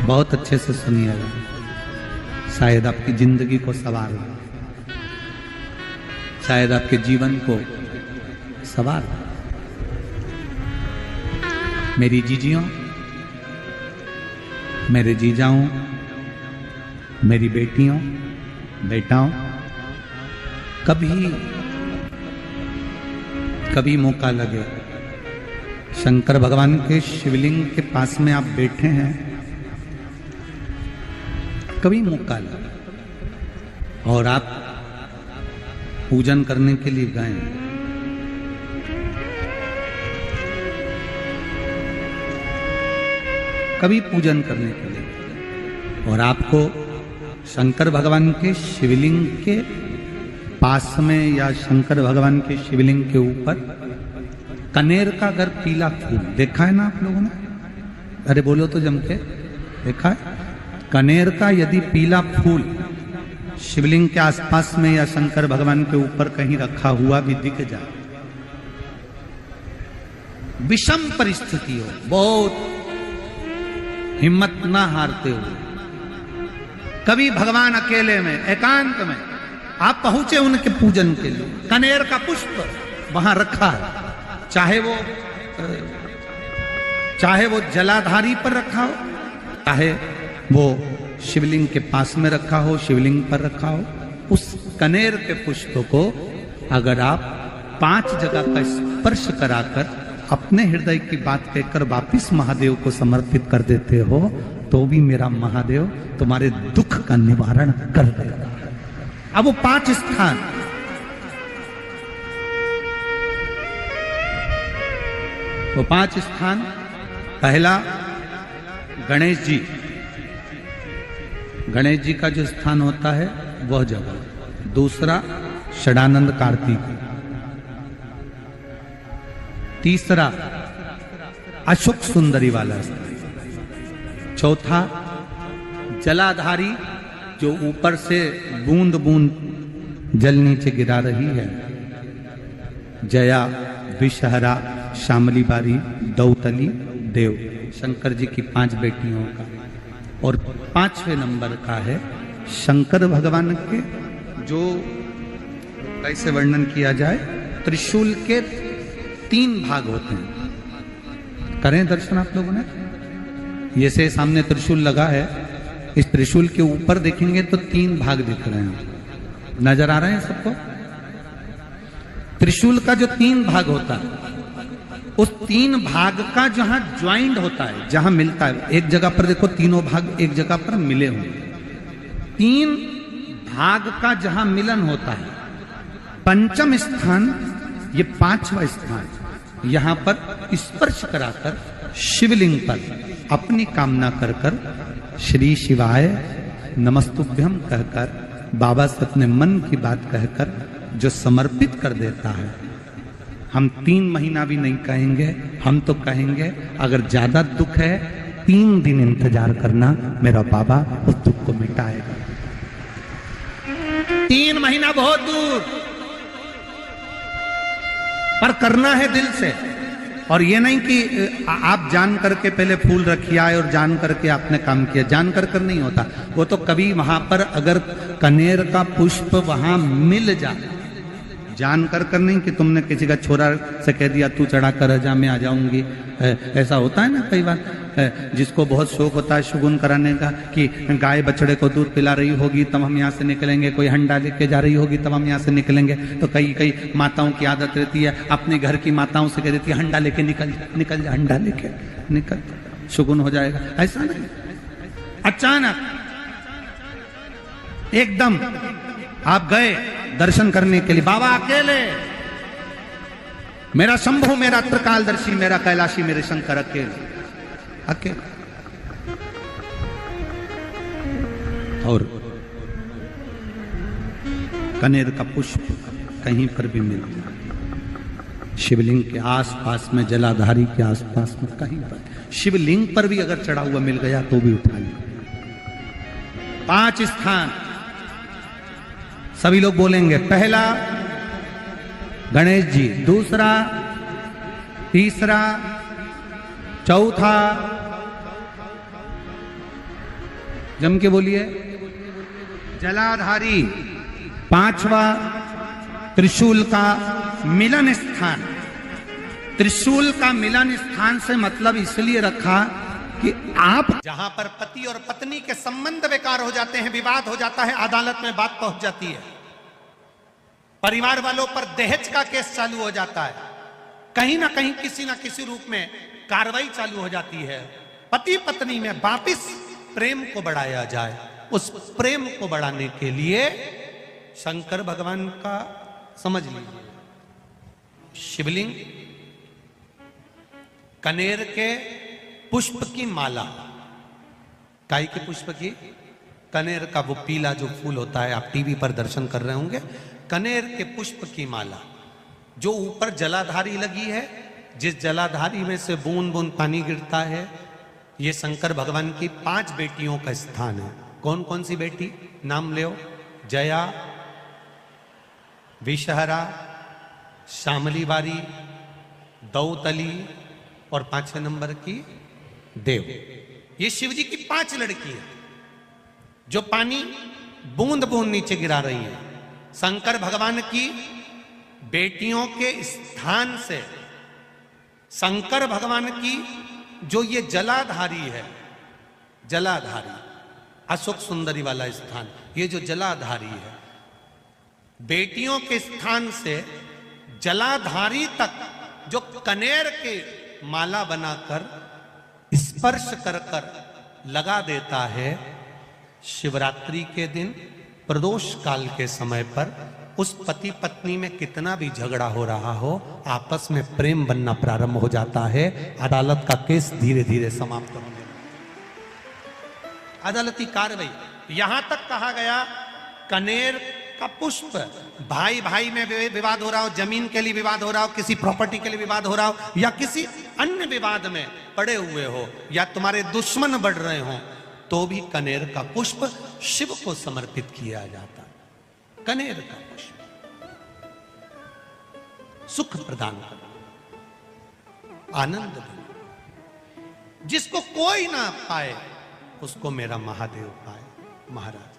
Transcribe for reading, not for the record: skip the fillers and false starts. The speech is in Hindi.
बहुत अच्छे से सुनिएगा, शायद आपकी जिंदगी को सवार हो, शायद आपके जीवन को सवार हो। मेरी जीजियों, मेरे जीजाओं, मेरी बेटियों, बेटाओं, कभी मौका लगे, शंकर भगवान के शिवलिंग के पास में आप बैठे हैं, कभी मौका लगे और आप पूजन करने के लिए गए, कभी पूजन करने के लिए, और आपको शंकर भगवान के शिवलिंग के पास में या शंकर भगवान के शिवलिंग के ऊपर कनेर का अगर पीला फूल देखा है ना आप लोगों ने, अरे बोलो तो जम के, देखा है? कनेर का यदि पीला फूल शिवलिंग के आसपास में या शंकर भगवान के ऊपर कहीं रखा हुआ भी दिख जाए, विषम परिस्थिति हो, बहुत हिम्मत ना हारते हुए, कभी भगवान अकेले में एकांत में आप पहुंचे उनके पूजन के लिए, कनेर का पुष्प वहां रखा है, चाहे वो जलाधारी पर रखा हो, चाहे वो शिवलिंग के पास में रखा हो, शिवलिंग पर रखा हो, उस कनेर के पुष्प को अगर आप 5 जगह का स्पर्श कराकर अपने हृदय की बात कहकर वापिस महादेव को समर्पित कर देते हो, तो भी मेरा महादेव तुम्हारे दुख का निवारण कर देगा। अब वो 5 स्थान, वो 5 स्थान, पहला गणेश जी, गणेश जी का जो स्थान होता है वह जगह, दूसरा षडानंद कार्तिक, तीसरा अशोक सुंदरी वाला स्थान, चौथा जलाधारी जो ऊपर से बूंद बूंद जल नीचे गिरा रही है, जया, विषहरा, शामली बारी, दौतली, देव, शंकर जी की 5 बेटियों का, और 5वें नंबर का है शंकर भगवान के, जो कैसे वर्णन किया जाए, त्रिशूल के 3 भाग होते हैं। करें दर्शन आप लोगों ने, ये से सामने त्रिशूल लगा है, इस त्रिशूल के ऊपर देखेंगे तो 3 भाग दिख रहे हैं, नजर आ रहे हैं सबको? त्रिशूल का जो 3 भाग होता है, उस 3 भाग का जहां ज्वाइंट होता है, जहां मिलता है, एक जगह पर देखो तीनों भाग एक जगह पर मिले हुए, 3 भाग का जहां मिलन होता है, 5वां स्थान, ये 5वां स्थान, यहां पर स्पर्श कराकर शिवलिंग पर अपनी कामना कर कर श्री शिवाय नमस्तुभ्यम कहकर, बाबा से अपने मन की बात कहकर जो समर्पित कर देता है, हम 3 महीना भी नहीं कहेंगे, हम तो कहेंगे अगर ज्यादा दुख है 3 दिन इंतजार करना, मेरा बाबा उस दुख को मिटाएगा। 3 महीना बहुत दूर, पर करना है दिल से, और ये नहीं कि आप जान करके पहले फूल रखिए आए और जान करके आपने काम किया, जान कर नहीं होता वो तो, कभी वहां पर अगर कनेर का पुष्प वहां मिल जाए, जान कर नहीं कि तुमने किसी का छोरा से कह दिया तू चढ़ा कर जा, मैं आ जाऊंगी, ऐसा होता है ना कई बार, जिसको बहुत शौक होता है शुगुन कराने का, कि गाय बछड़े को दूध पिला रही होगी तब हम यहाँ से निकलेंगे, कोई हंडा लेके जा रही होगी तब हम यहाँ से निकलेंगे, तो कई माताओं की आदत रहती है, अपने घर की माताओं से कह देती है हंडा लेके निकल जा, हंडा लेके निकल, शुगुन हो जाएगा। ऐसा नहीं, अचानक एकदम आप गए दर्शन करने के लिए, बाबा अकेले, मेरा शंभु, मेरा त्रिकालदर्शी, मेरा कैलाशी, मेरे शंकर अकेले, और कनेर का पुष्प कहीं पर भी मिलता, शिवलिंग के आसपास में, जलाधारी के आसपास में कहीं पर, शिवलिंग पर भी अगर चढ़ा हुआ मिल गया तो भी उठा लिया। 5 स्थान सभी लोग बोलेंगे, पहला गणेश जी, दूसरा, तीसरा, चौथा, जम के बोलिए। जलाधारी, पांचवा त्रिशूल का मिलन स्थान। त्रिशूल का मिलन स्थान से मतलब इसलिए रखा कि आप जहां पर पति और पत्नी के संबंध बेकार हो जाते हैं, विवाद हो जाता है, अदालत में बात पहुंच जाती है, परिवार वालों पर दहेज का केस चालू हो जाता है, कहीं ना कहीं किसी ना किसी रूप में कार्रवाई चालू हो जाती है, पति पत्नी में वापिस प्रेम को बढ़ाया जाए, उस प्रेम को बढ़ाने के लिए शंकर भगवान का समझ लीजिए शिवलिंग, कनेर के पुष्प की माला, काय के पुष्प की, कनेर का वो पीला जो फूल होता है, आप टीवी पर दर्शन कर रहे होंगे, कनेर के पुष्प की माला जो ऊपर जलाधारी लगी है, जिस जलाधारी में से बूंद बूंद पानी गिरता है, ये शंकर भगवान की 5 बेटियों का स्थान है। कौन कौन सी बेटी नाम ले? जया, विषहरा, श्यामलीवारी, दौतली और 5वें नंबर की देव। ये शिव जी की 5 लड़की है जो पानी बूंद बूंद नीचे गिरा रही है। शंकर भगवान की बेटियों के स्थान से शंकर भगवान की जो ये जलाधारी है, जलाधारी अशोक सुंदरी वाला स्थान, ये जो जलाधारी है, बेटियों के स्थान से जलाधारी तक जो कनेर के माला बनाकर स्पर्श कर कर लगा देता है, शिवरात्रि के दिन प्रदोष काल के समय पर उस पति पत्नी में कितना भी झगड़ा हो रहा हो, आपस में प्रेम बनना प्रारंभ हो जाता है। अदालत का केस धीरे धीरे समाप्त होने लगता है। अदालती कार्रवाई, यहां तक कहा गया कनेर का पुष्प, भाई भाई में विवाद हो रहा हो, जमीन के लिए विवाद हो रहा हो, किसी प्रॉपर्टी के लिए विवाद हो रहा हो, या किसी अन्य विवाद में पड़े हुए हो, या तुम्हारे दुश्मन बढ़ रहे हो, तो भी कनेर का पुष्प शिव को समर्पित किया जाता है। कनेर का पुष्प सुख प्रदान करना, आनंद देना, जिसको कोई ना पाए उसको मेरा महादेव पाए। महाराज